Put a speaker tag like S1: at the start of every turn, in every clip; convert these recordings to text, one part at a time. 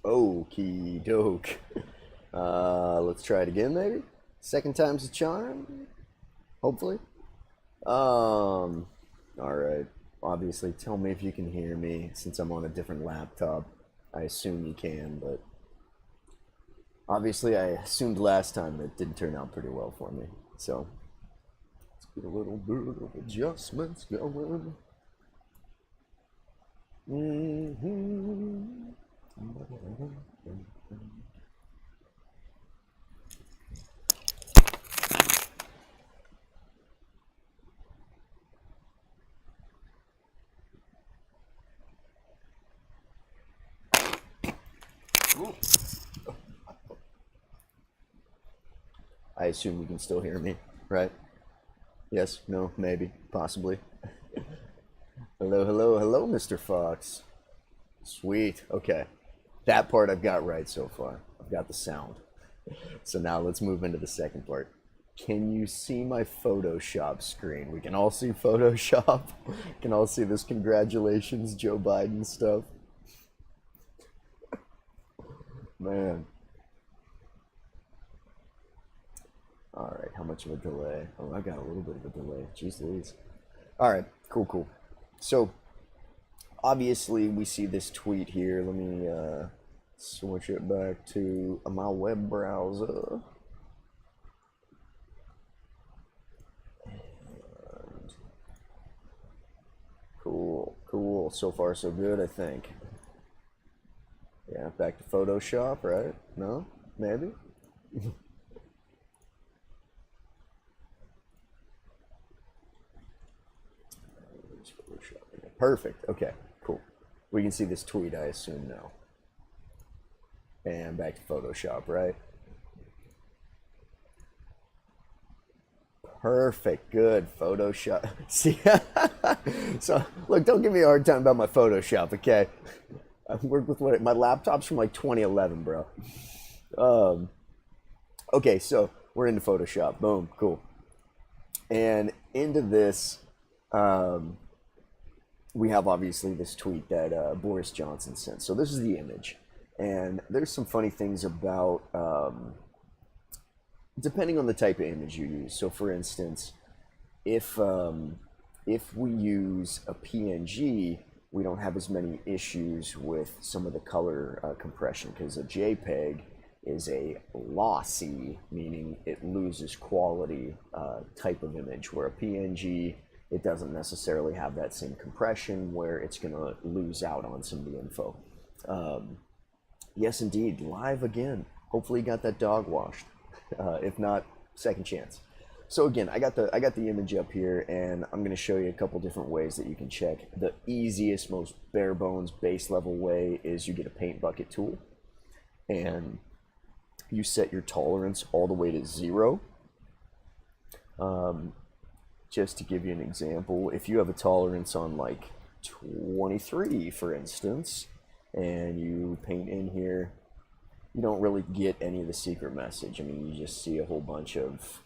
S1: Okie doke. Let's try it again, maybe. Second time's a charm. Hopefully. All right. Obviously, tell me if you can hear me since I'm on a different laptop. I assume you can, but obviously, I assumed last time that didn't turn out pretty well for me. So let's get a little bit of adjustments going. Mm-hmm. I assume you can still hear me, right? Yes, no, maybe, possibly. Hello, hello, hello, Mr. Fox. Sweet. Okay. That part I've got right so far. I've got the sound. So now let's move into the second part. Can you see my Photoshop screen? We can all see Photoshop. Can all see this congratulations Joe Biden stuff. Man. All right, how much of a delay? Oh, I got a little bit of a delay. Jeez Louise. All right, cool, cool. So obviously we see this tweet here. Let me switch it back to my web browser. And cool, cool. So far so good, I think. Yeah, back to Photoshop, right? No? Maybe? Perfect. Okay, cool. We can see this tweet, I assume, now. And back to Photoshop, right? Perfect. Good. Photoshop. See? So, look, don't give me a hard time about my Photoshop, okay? I've worked with my laptop's from like 2011, bro. Okay, so we're into Photoshop. Boom. Cool. And into this, we have obviously this tweet that Boris Johnson sent. So this is the image. And there's some funny things about, depending on the type of image you use. So for instance, if we use a PNG, we don't have as many issues with some of the color compression because a JPEG is a lossy, meaning it loses quality type of image, where a PNG, it doesn't necessarily have that same compression where it's going to lose out on some of the info. Yes, indeed, live again. Hopefully you got that dog washed. If not, second chance. So again, I got the image up here, and I'm going to show you a couple different ways that you can check. The easiest, most bare bones, base level way is you get a paint bucket tool, and you set your tolerance all the way to 0. Just to give you an example, if you have a tolerance on like 23, for instance, and you paint in here, you don't really get any of the secret message. I mean, you just see a whole bunch of,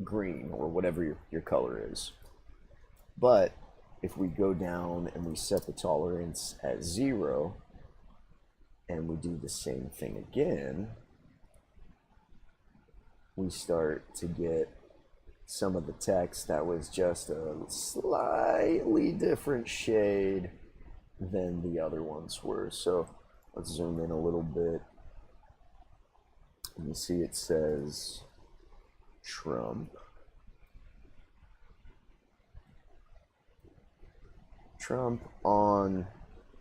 S1: green or whatever your color is. But if we go down and we set the tolerance at 0, and we do the same thing again, we start to get some of the text that was just a slightly different shade than the other ones were. So let's zoom in a little bit. And you see it says Trump. Trump on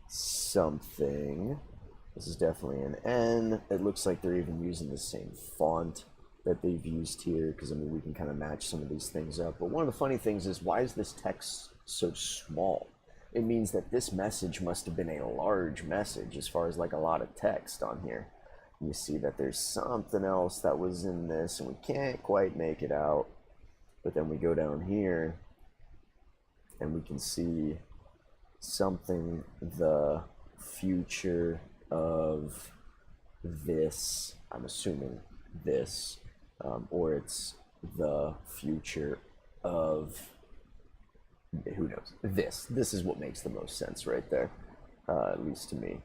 S1: something. This is definitely an N. It looks like they're even using the same font that they've used here, because I mean we can kind of match some of these things up. But one of the funny things is, why is this text so small? It means that this message must have been a large message as far as like a lot of text on here. You see that there's something else that was in this and we can't quite make it out. But then we go down here and we can see something, the future of this, I'm assuming this, or it's the future of, who knows, this is what makes the most sense right there, at least to me.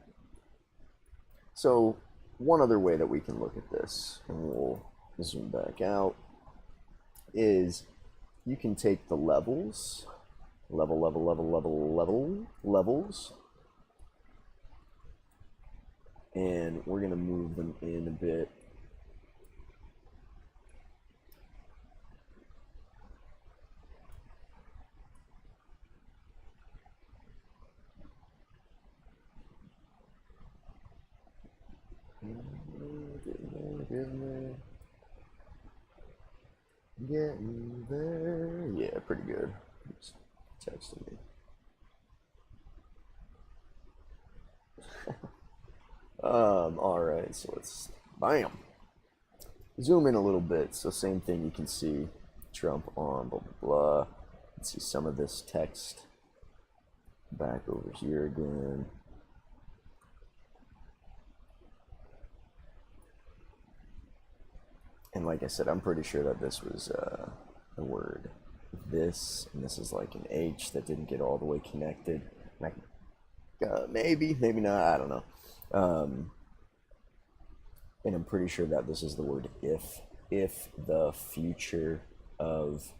S1: So one other way that we can look at this, and we'll zoom back out, is you can take the levels, levels, and we're going to move them in a bit. Getting there. Yeah, pretty good. Just texting me. Alright, so let's bam. Zoom in a little bit. So same thing, you can see Trump on blah blah blah. Let's see some of this text back over here again. And like I said, I'm pretty sure that this was the word this, and this is like an H that didn't get all the way connected. Like, maybe not, I don't know. And I'm pretty sure that this is the word if the future of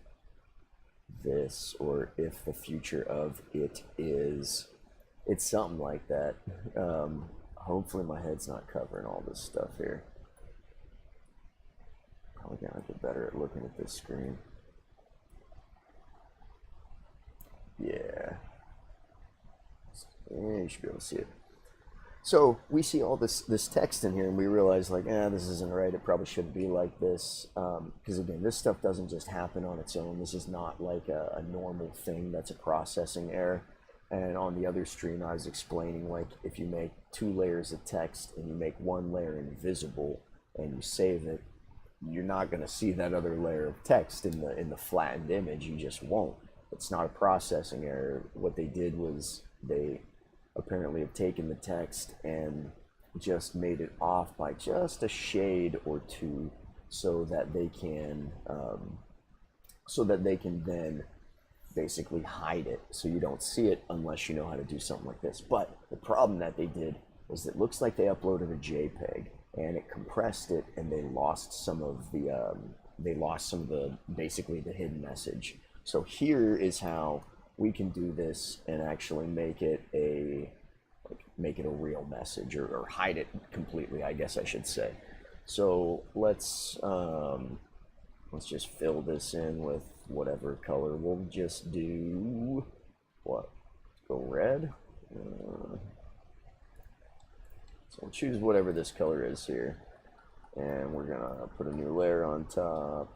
S1: this, or if the future of it is, it's something like that. Hopefully my head's not covering all this stuff here. Probably gotta get better at looking at this screen. Yeah. You should be able to see it. So we see all this text in here, and we realize, like, this isn't right. It probably shouldn't be like this. Because again, this stuff doesn't just happen on its own. This is not like a normal thing that's a processing error. And on the other stream, I was explaining, like, if you make 2 layers of text and you make 1 layer invisible and you save it, you're not going to see that other layer of text in the flattened image. You just won't. It's not a processing error. What they did was they apparently have taken the text and just made it off by just a shade or 2, so that they can then basically hide it, so you don't see it unless you know how to do something like this. But the problem that they did was, it looks like they uploaded a JPEG and it compressed it, and they lost some of the basically the hidden message. So here is how we can do this and actually make it a real message, or hide it completely, I guess I should say. So let's just fill this in with whatever color. We'll just do what? Let's go red. So we'll choose whatever this color is here, and we're gonna put a new layer on top,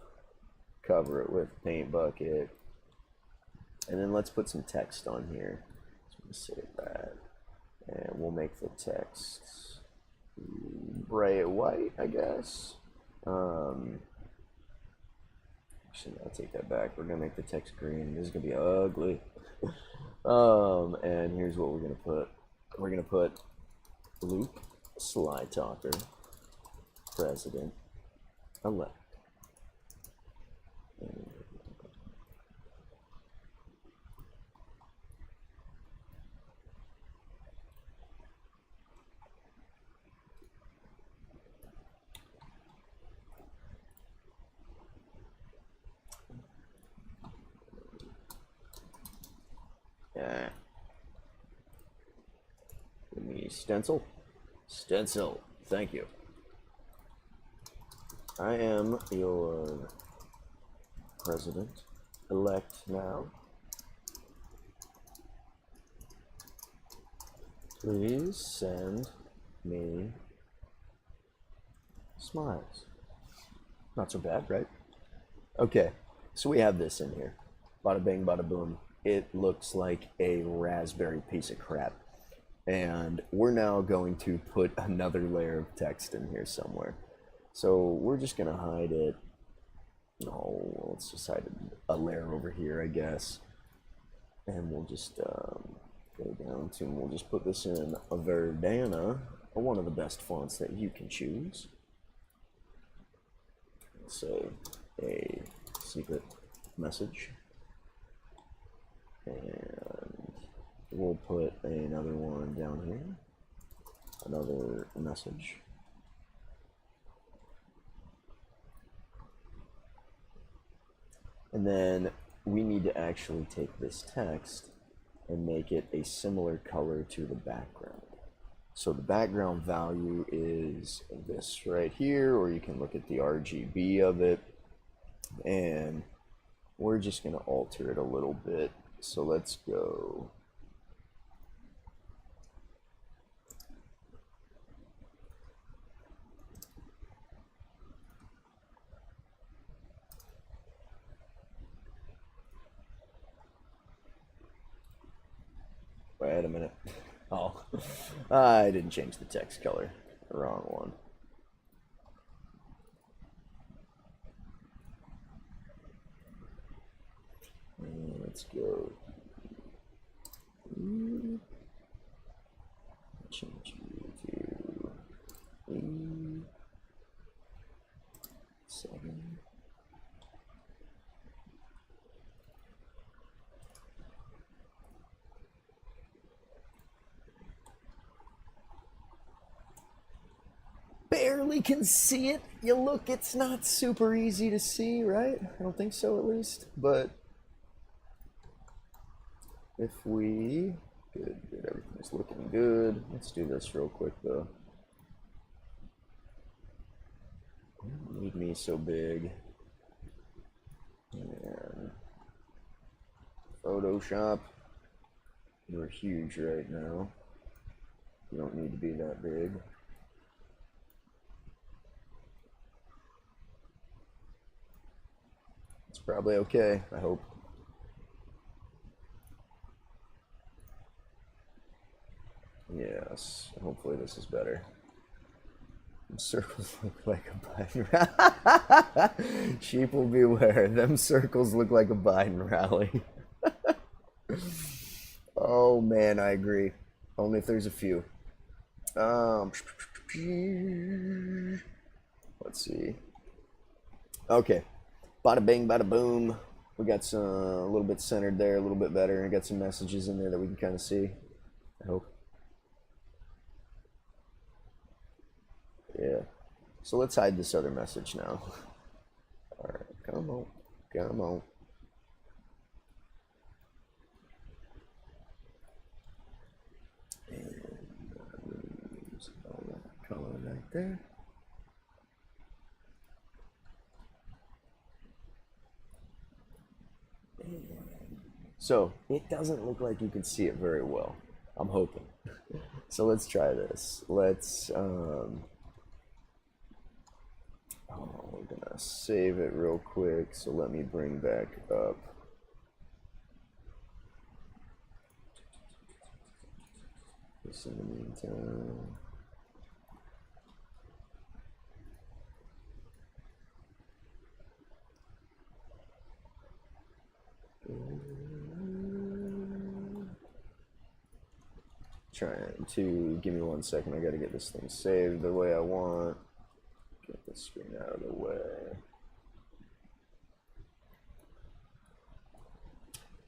S1: cover it with paint bucket, and then let's put some text on here. So we'll save that, and we'll make the text bright white, I guess. Actually, I'll take that back. We're gonna make the text green. This is gonna be ugly. And here's what we're gonna put. We're gonna put Luke Sly Talker, President-elect. Yeah. Give me stencil. Stencil. Thank you. I am your president-elect now. Please send me smiles. Not so bad, right? Okay, so we have this in here. Bada bing, bada boom. It looks like a raspberry piece of crap. And we're now going to put another layer of text in here somewhere. So we're just gonna hide it. No, let's just hide a layer over here, I guess. And we'll just go down to, and we'll just put this in a Verdana, one of the best fonts that you can choose. So a secret message. And we'll put another one down here. another message. And then we need to actually take this text and make it a similar color to the background. So the background value is this right here, or you can look at the RGB of it, and we're just going to alter it a little bit. So let's go wait a minute. Oh, I didn't change the text color. The wrong one. And let's go. Change you to 7. Barely can see it. You look, it's not super easy to see, right? I don't think so, at least. But if we good, everything's looking good. Let's do this real quick though. Don't need me so big. And Photoshop, you're huge right now. You don't need to be that big. It's probably okay, I hope. Yes, hopefully this is better. Them circles look like a Biden. Sheep will beware. Them circles look like a Biden rally. Oh man, I agree. Only if there's a few. Let's see. Okay. Bada bing, bada boom. We got some a little bit centered there, a little bit better, and got some messages in there that we can kind of see. I hope. Yeah. So let's hide this other message now. All right, come on, come on. And use all that color right there. So it doesn't look like you can see it very well. I'm hoping. So let's try this. Let's we're gonna save it real quick. So let me bring back up this in the meantime. Trying to give me 1 second. I gotta get this thing saved the way I want. Get the screen out of the way.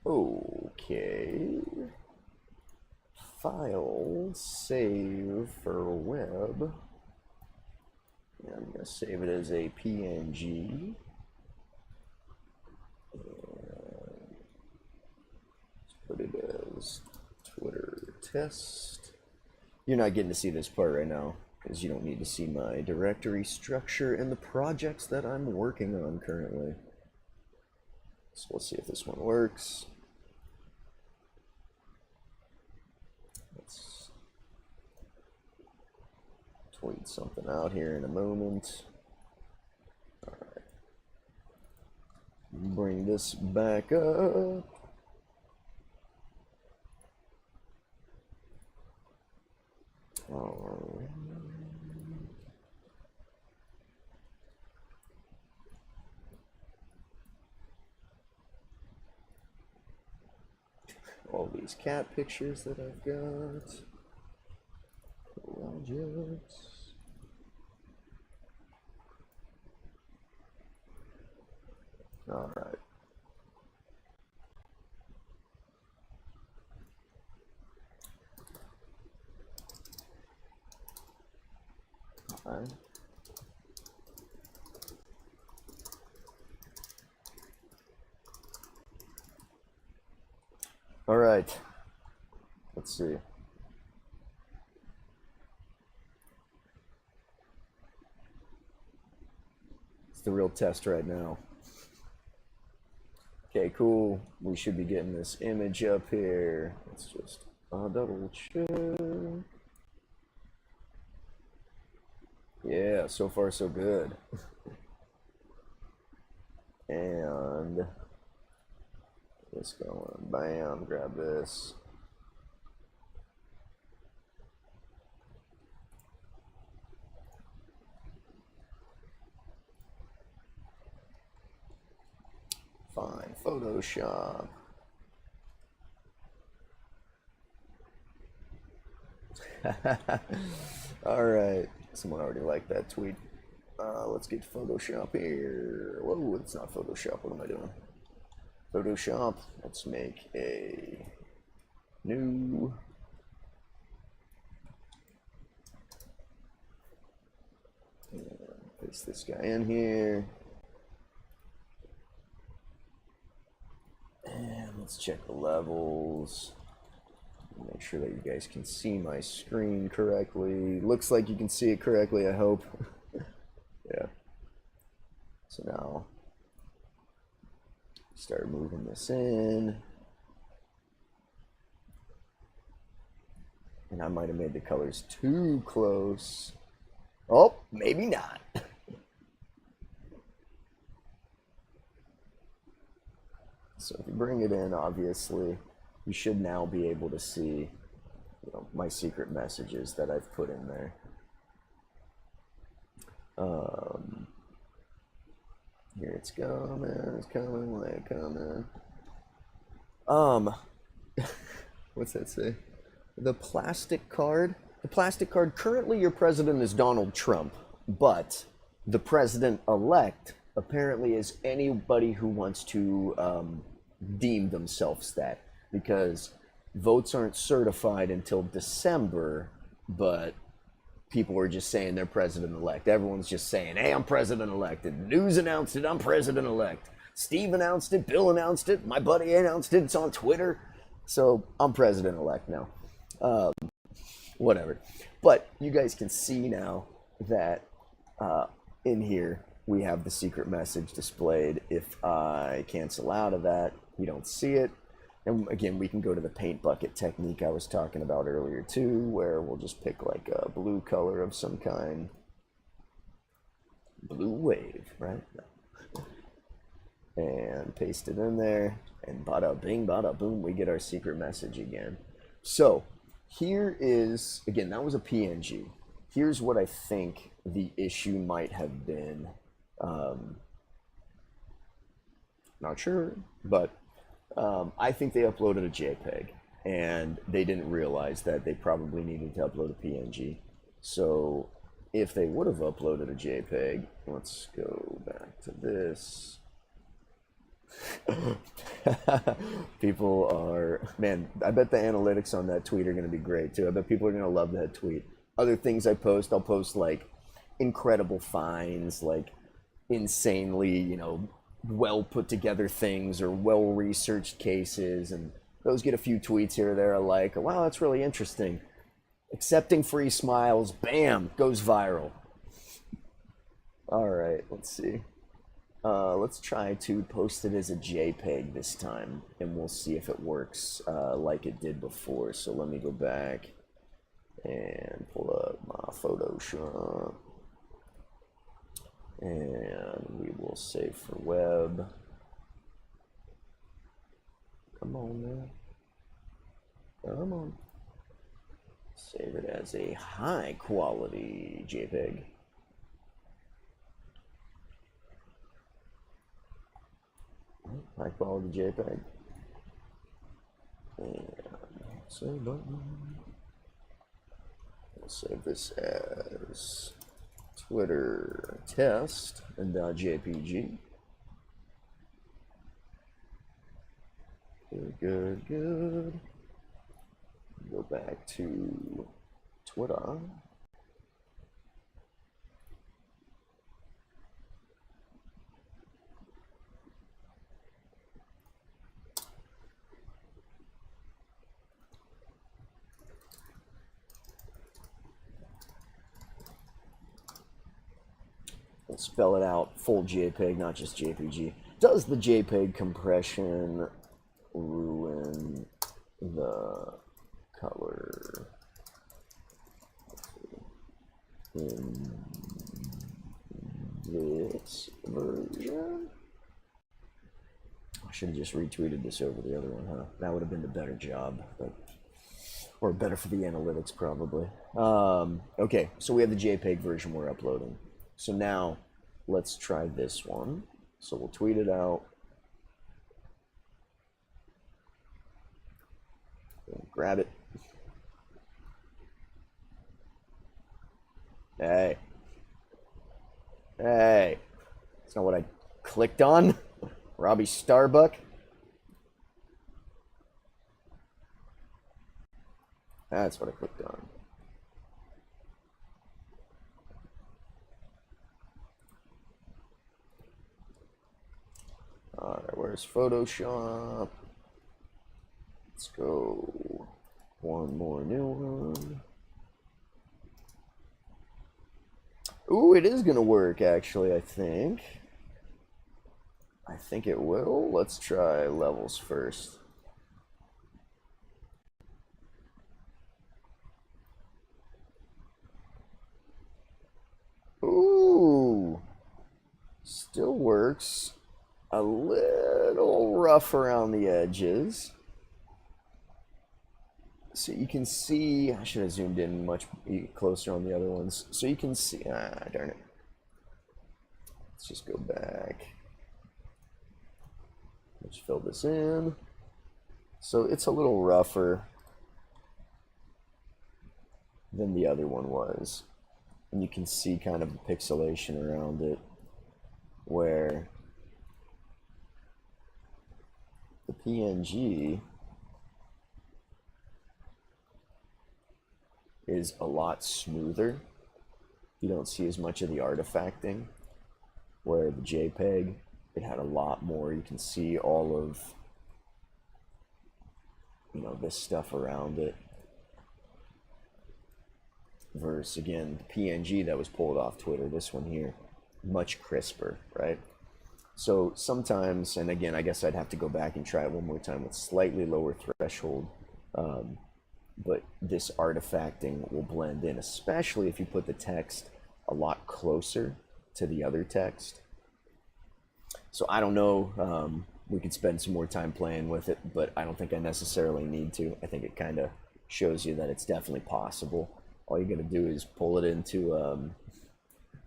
S1: Okay. File, save for web. Yeah, I'm gonna save it as a PNG. And put it as Twitter test. You're not getting to see this part right now because you don't need to see my directory structure and the projects that I'm working on currently. So we'll see if this one works. Let's tweet something out here in a moment. All right. Bring this back up. All right. All these cat pictures that I've got. Projects. All right. fine. All right, let's see. It's the real test right now. Okay, cool. We should be getting this image up here. Let's just double check. Yeah, so far so good. And this going, bam, grab this. Fine, Photoshop. All right, someone already liked that tweet. Let's get Photoshop here. Whoa, it's not Photoshop. What am I doing? Photoshop. Let's make a new. Paste this guy in here. And let's check the levels. Make sure that you guys can see my screen correctly. Looks like you can see it correctly, I hope. Yeah. So now, start moving this in. And I might have made the colors too close. Oh, maybe not. So if you bring it in, obviously, you should now be able to see, you know, my secret messages that I've put in there. Here it's coming, like coming. What's that say? The plastic card. The plastic card. Currently, your president is Donald Trump, but the president-elect apparently is anybody who wants to deem themselves that, because votes aren't certified until December, but people are just saying they're president-elect. Everyone's just saying, hey, I'm president-elect. And news announced it, I'm president-elect. Steve announced it, Bill announced it, my buddy announced it, it's on Twitter. So I'm president-elect now. Whatever. But you guys can see now that in here we have the secret message displayed. If I cancel out of that, you don't see it. And again, we can go to the paint bucket technique I was talking about earlier too, where we'll just pick like a blue color of some kind. Blue wave, right? And paste it in there, and bada bing, bada boom, we get our secret message again. So here is, again, that was a PNG. Here's what I think the issue might have been. Not sure, but I think they uploaded a JPEG, and they didn't realize that they probably needed to upload a PNG. So if they would have uploaded a JPEG, let's go back to this. People are, man, I bet the analytics on that tweet are going to be great too. I bet people are going to love that tweet. Other things I post, I'll post like incredible finds, like insanely, you know, well put together things or well researched cases, and those get a few tweets here or there. I like, wow, that's really interesting. Accepting free smiles, bam, goes viral. All right, let's see. Let's try to post it as a JPEG this time, and we'll see if it works like it did before. So let me go back and pull up my Photoshop, and we will save for web. Come on, man. Come on. Save it as a high quality JPEG. High quality JPEG. And save button. We'll save this as Twitter test and .jpg. Good, good, good. Go back to Twitter. spell it out, full JPEG, not just JPG. Does the JPEG compression ruin the color in this version? I should have just retweeted this over the other one, huh? That would have been the better job, but, or better for the analytics probably. Okay, so we have the JPEG version we're uploading. So now let's try this one. So we'll tweet it out. Grab it. Hey. Hey. That's not what I clicked on. Robbie Starbuck. That's what I clicked on. Alright, where's Photoshop? Let's go. One more new one. Ooh, it is gonna work actually, I think. I think it will. Let's try levels first. Ooh, still works. A little rough around the edges. So you can see, I should have zoomed in much closer on the other ones. So you can see, darn it. Let's just go back. Let's fill this in. So it's a little rougher than the other one was. And you can see kind of the pixelation around it where the PNG is a lot smoother. You don't see as much of the artifacting, where the JPEG, it had a lot more. You can see all of, you know, this stuff around it. Versus, again, the PNG that was pulled off Twitter, this one here, much crisper, right? So sometimes, and again, I guess I'd have to go back and try it one more time with slightly lower threshold, but this artifacting will blend in, especially if you put the text a lot closer to the other text. So I don't know, we could spend some more time playing with it, but I don't think I necessarily need to. I think it kind of shows you that it's definitely possible. All you gotta do is pull it into,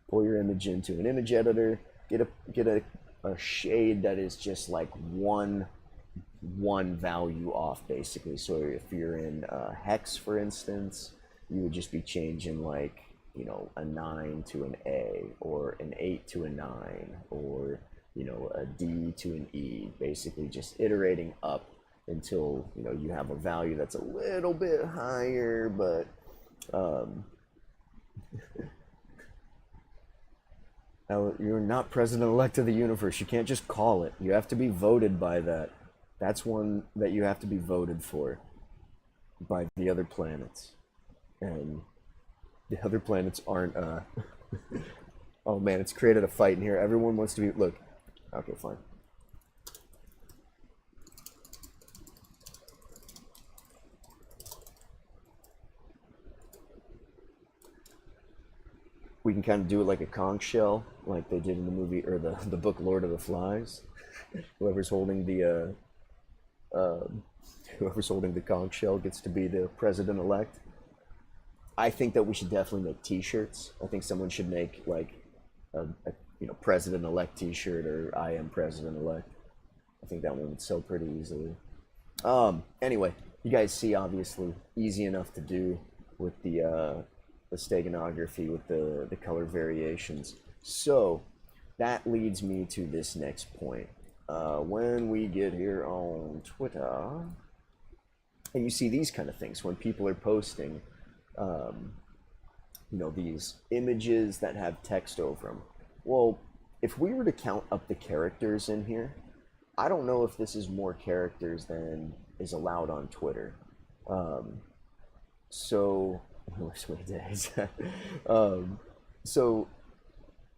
S1: pull your image into an image editor, get a shade that is just like one value off, basically. So if you're in hex, for instance, you would just be changing, like, you know, a 9 to an A, or an 8 to a 9, or, you know, a D to an E, basically just iterating up until, you know, you have a value that's a little bit higher, but now, you're not president-elect of the universe. You can't just call it. You have to be voted by that. That's one that you have to be voted for by the other planets. And the other planets aren't, oh man, it's created a fight in here. Everyone wants to be, look. Okay, fine. We can kind of do it like a conch shell, like they did in the movie, or the book Lord of the Flies. Whoever's holding the conch shell gets to be the president-elect. I think that we should definitely make T-shirts. I think someone should make like a you know, president-elect T-shirt, or I am president-elect. I think that one would sell pretty easily. Anyway, you guys see, obviously easy enough to do with the steganography with the color variations. So that leads me to this next point. When we get here on Twitter, and you see these kind of things when people are posting, you know, these images that have text over them. Well, if we were to count up the characters in here, I don't know if this is more characters than is allowed on Twitter. So, so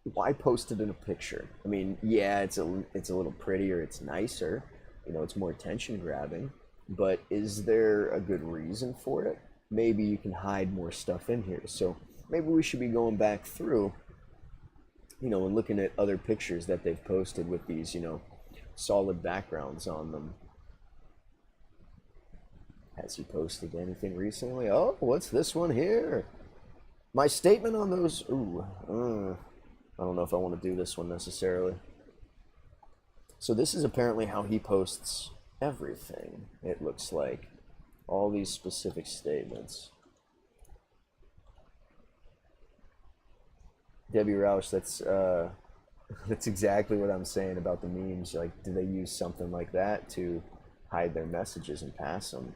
S1: why post it in a picture? I mean, yeah, it's a little prettier, it's nicer, you know, it's more attention grabbing, but is there a good reason for it? Maybe you can hide more stuff in here. So maybe we should be going back through, you know, and looking at other pictures that they've posted with these, you know, solid backgrounds on them. Has he posted anything recently? Oh, what's this one here? My statement on those. Ooh, I don't know if I want to do this one necessarily. So this is apparently how he posts everything. It looks like all these specific statements. Debbie Roush, that's exactly what I'm saying about the memes. Like, do they use something like that to hide their messages and pass them?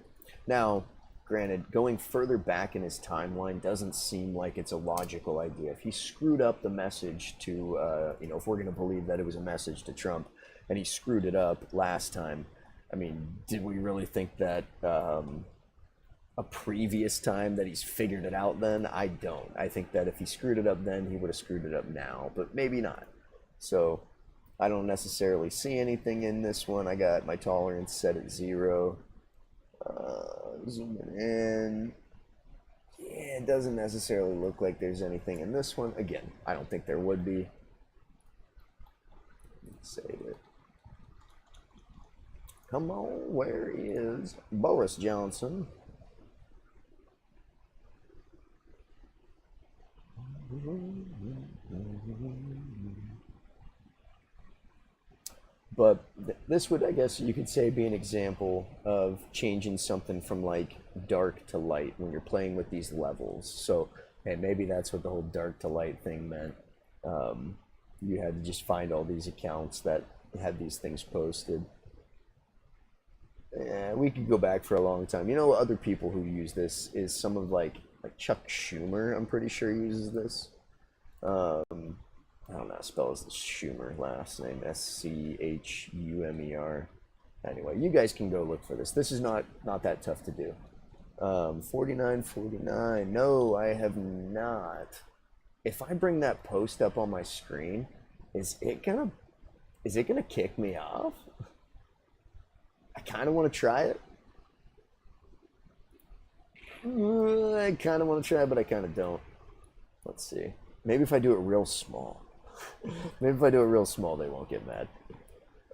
S1: Now, granted, going further back in his timeline doesn't seem like it's a logical idea. If he screwed up the message to, you know, if we're going to believe that it was a message to Trump, and he screwed it up last time, I mean, did we really think that a previous time that he's figured it out then? I don't. I think that if he screwed it up then, he would have screwed it up now, but maybe not. So I don't necessarily see anything in this one. I got my tolerance set at 0. Zooming in. Yeah, it doesn't necessarily look like there's anything in this one. Again, I don't think there would be. Let's save it. Come on, where is Boris Johnson? But this would, I guess you could say, be an example of changing something from like dark to light when you're playing with these levels. So, and maybe that's what the whole dark to light thing meant. You had to just find all these accounts that had these things posted. Yeah, we could go back for a long time. You know, other people who use this is some of like Chuck Schumer. I'm pretty sure uses this. I don't know how to spell his Schumer last name, Schumer. Anyway, you guys can go look for this. This is not that tough to do. 4949. No, I have not. If I bring that post up on my screen, is it gonna kick me off? I kind of want to try it. I kind of want to try it, but I kind of don't. Let's see. Maybe if I do it real small. Maybe if I do it real small, they won't get mad.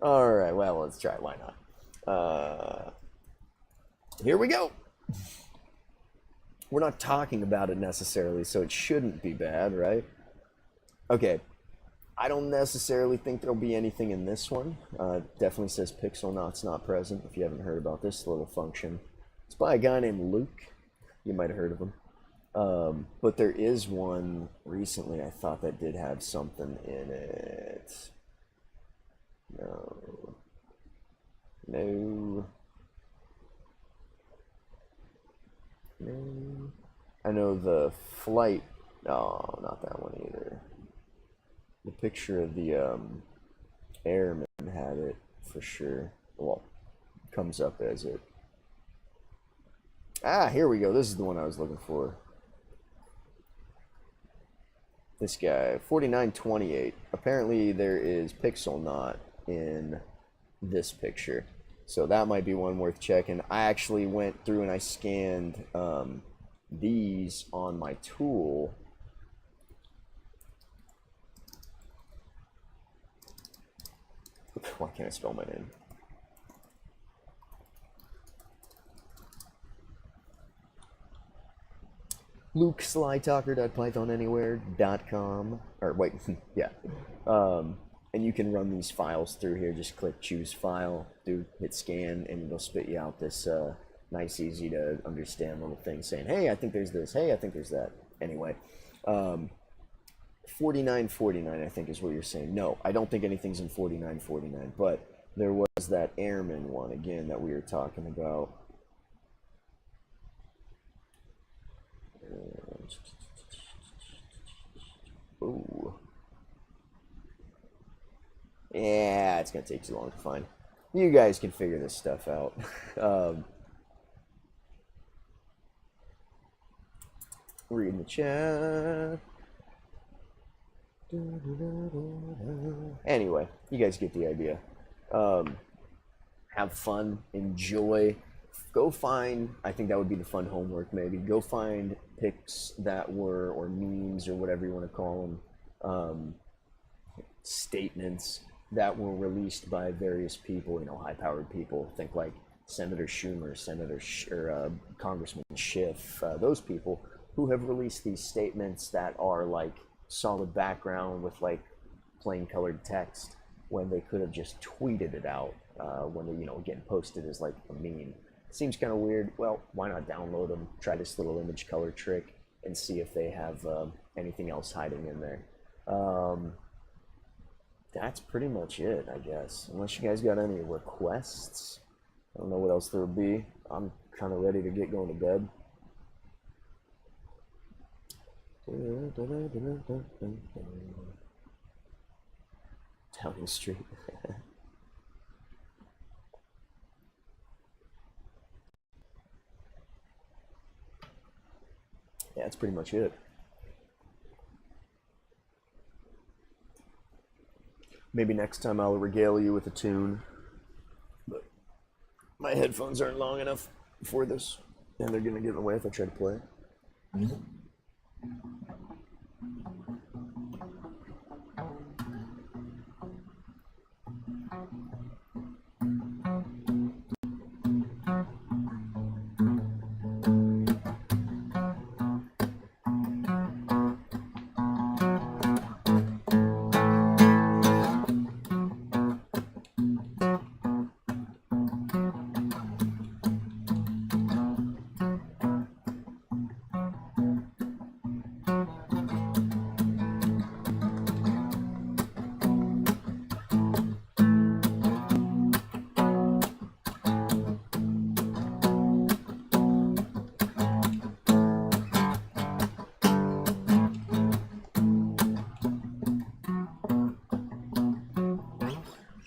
S1: All right, well, let's try it. Why not? Here we go. We're not talking about it necessarily, so it shouldn't be bad, right? Okay. I don't necessarily think there'll be anything in this one. Definitely says pixel knots not present, if you haven't heard about this little function. It's by a guy named Luke. You might have heard of him. But there is one recently I thought that did have something in it. No. I know the flight. No, not that one either. The picture of the airman had it for sure. Well, comes up as it. Ah, here we go. This is the one I was looking for. This guy, 4928. Apparently there is pixel knot in this picture. So that might be one worth checking. I actually went through and I scanned these on my tool. Why can't I spell my name? LukeSlyTalker.pythonanywhere.com. Or wait, yeah. And you can run these files through here. Just click choose file, hit scan, and it'll spit you out this nice, easy to understand little thing saying, hey, I think there's this. Hey, I think there's that. Anyway, 4949, I think is what you're saying. No, I don't think anything's in 4949, but there was that airman one again that we were talking about. Ooh. Yeah, it's gonna take too long to find. You guys can figure this stuff out. Reading the chat. Anyway, you guys get the idea. Have fun, enjoy. Go find, I think that would be the fun homework maybe. Go find pics that were, or memes, or whatever you want to call them, statements that were released by various people, you know, high-powered people. Think like Senator Schumer, Congressman Schiff, those people who have released these statements that are like solid background with like plain colored text when they could have just tweeted it out when they, you know, getting posted as like a meme. Seems kind of weird. Well, why not download them, try this little image color trick, and see if they have anything else hiding in there. That's pretty much it, I guess. Unless you guys got any requests. I don't know what else there would be. I'm kind of ready to get going to bed. Downing Street. Yeah, that's pretty much it. Maybe next time I'll regale you with a tune. But my headphones aren't long enough for this, and they're gonna get in the way if I try to play.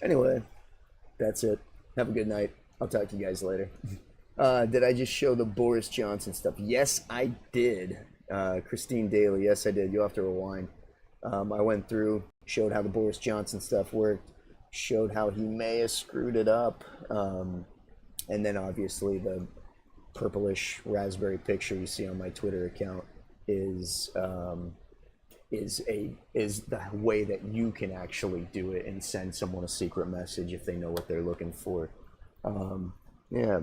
S1: Anyway, that's it. Have a good night. I'll talk to you guys later. Did I just show the Boris Johnson stuff? Yes, I did. Christine Daly, yes, I did. You'll have to rewind. I went through, showed how the Boris Johnson stuff worked, showed how he may have screwed it up, and then obviously the purplish raspberry picture you see on my Twitter account is the way that you can actually do it and send someone a secret message if they know what they're looking for. Yeah.